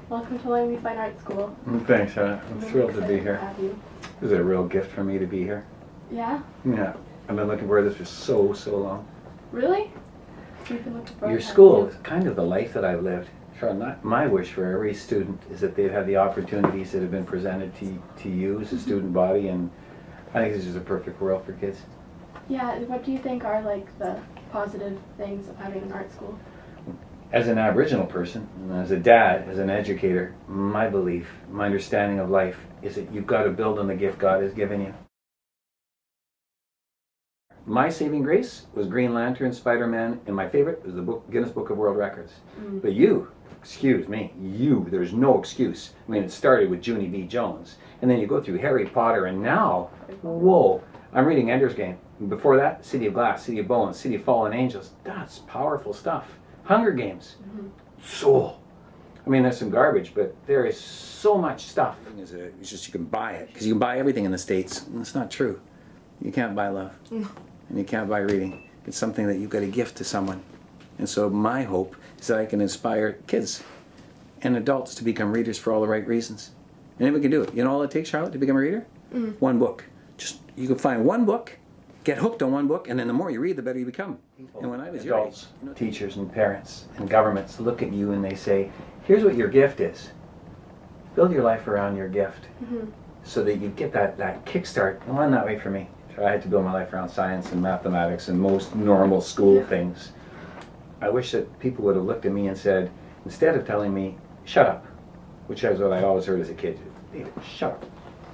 Welcome to Miami Fine Arts School. Thanks, I'm thrilled to be here. Have you? This is a real gift for me to be here. Yeah? Yeah, I've been looking for this for so long. Really? You've been looking for Your it, school haven't is kind of the life that I've lived. Sure, my wish for every student is that they've had the opportunities that have been presented to you as a student body, and I think this is a perfect world for kids. you? Yeah, what do you think are like the positive things of having an art school? As an Aboriginal person, and as a dad, as an educator, my belief, my understanding of life is that you've got to build on the gift God has given you. My saving grace was Green Lantern, Spider-Man, and my favorite was the Guinness Book of World Records. But you, excuse me, there's no excuse. I mean, it started with Junie B. Jones, and then you go through Harry Potter, and now, whoa, I'm reading Ender's Game. And before that, City of Glass, City of Bones, City of Fallen Angels. That's powerful stuff. Hunger Games, Soul. I mean, there's some garbage, but there is so much stuff. It's just you can buy it, because you can buy everything in the States, and it's not true. You can't buy love. And you can't buy reading. It's something that you've got to gift to someone. And so my hope is that I can inspire kids and adults to become readers for all the right reasons. And we can do it. You know all it takes, Charlotte, to become a reader? One book. Just, you can find one book, get hooked on one book, and then the more you read, the better you become. And when I was adults, teachers and parents and governments look at you and they say, here's what your gift is. Build your life around your gift so that you get that kickstart. It went that way for me. I had to build my life around science and mathematics and most normal school things. I wish that people would have looked at me and said, instead of telling me, shut up, which is what I always heard as a kid, David, shut up.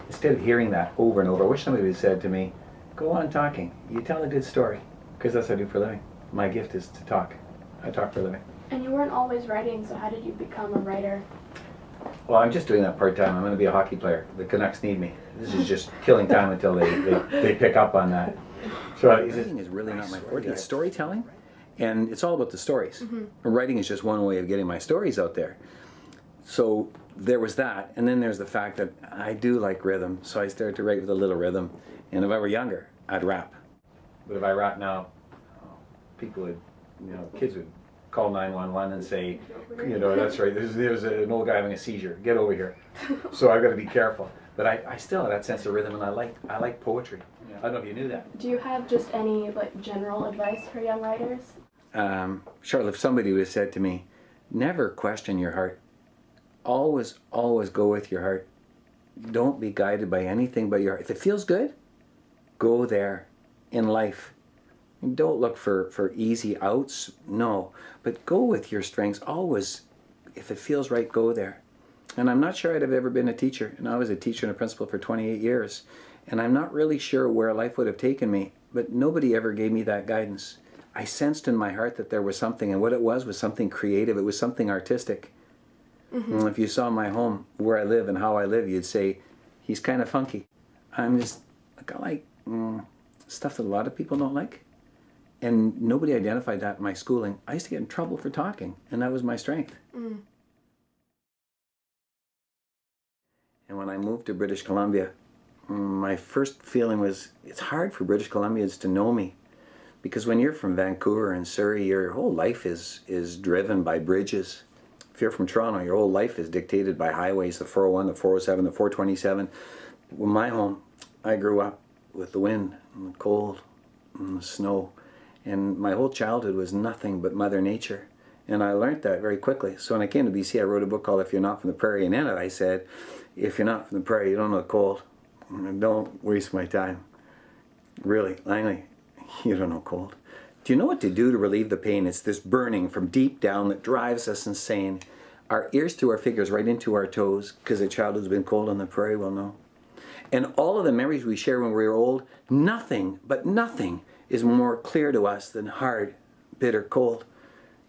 Instead of hearing that over and over, I wish somebody had said to me, go on talking. You tell a good story, because that's what I do for a living. My gift is to talk. I talk for a living. And you weren't always writing, so how did you become a writer? Well, I'm just doing that part-time. I'm going to be a hockey player. The Canucks need me. This is just killing time until they pick up on that. So writing is really not my forte. It's storytelling, and it's all about the stories. And writing is just one way of getting my stories out there. So there was that, and then there's the fact that I do like rhythm, so I started to write with a little rhythm. And if I were younger, I'd rap. But if I rap now, people would, kids would call 911 and say, that's right, there's an old guy having a seizure, get over here. So I've got to be careful. But I still have that sense of rhythm, and I like poetry. I don't know if you knew that. Do you have just any like general advice for young writers? Charlotte, if somebody would have said to me, never question your heart. Always go with your heart. Don't be guided by anything but your heart. If it feels good, go there in life. Don't look for easy outs, no. But go with your strengths, always. If it feels right, go there. And I'm not sure I'd have ever been a teacher. And I was a teacher and a principal for 28 years. And I'm not really sure where life would have taken me, but nobody ever gave me that guidance. I sensed in my heart that there was something, and what it was something creative. It was something artistic. And if you saw my home, where I live and how I live, you'd say, he's kind of funky. I'm just, I like stuff that a lot of people don't like. And nobody identified that in my schooling. I used to get in trouble for talking, and that was my strength. And when I moved to British Columbia, my first feeling was, it's hard for British Columbians to know me. Because when you're from Vancouver and Surrey, your whole life is driven by bridges. If you're from Toronto, your whole life is dictated by highways, the 401, the 407, the 427. Well, my home, I grew up with the wind and the cold and the snow. And my whole childhood was nothing but Mother Nature. And I learned that very quickly. So when I came to BC, I wrote a book called If You're Not From the Prairie. And in it I said, if you're not from the prairie, you don't know the cold. Don't waste my time. Really, Langley, you don't know cold. Do you know what to do to relieve the pain? It's this burning from deep down that drives us insane. Our ears through our fingers right into our toes, because a child who's been cold on the prairie will know. And all of the memories we share when we were old, nothing, but nothing, is more clear to us than hard, bitter cold.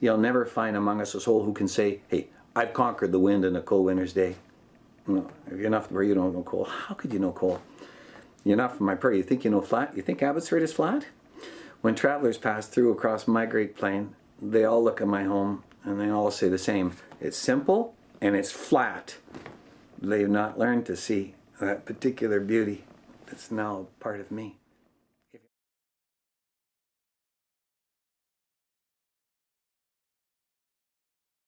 You'll never find among us a soul who can say, hey, I've conquered the wind in a cold winter's day. No, if you're not from the prairie, you don't know cold. How could you know cold? You're not from my prairie. You think you know flat? You think Abbotsford is flat? When travelers pass through across my great plain, they all look at my home and they all say the same. It's simple and it's flat. They've not learned to see that particular beauty that's now part of me.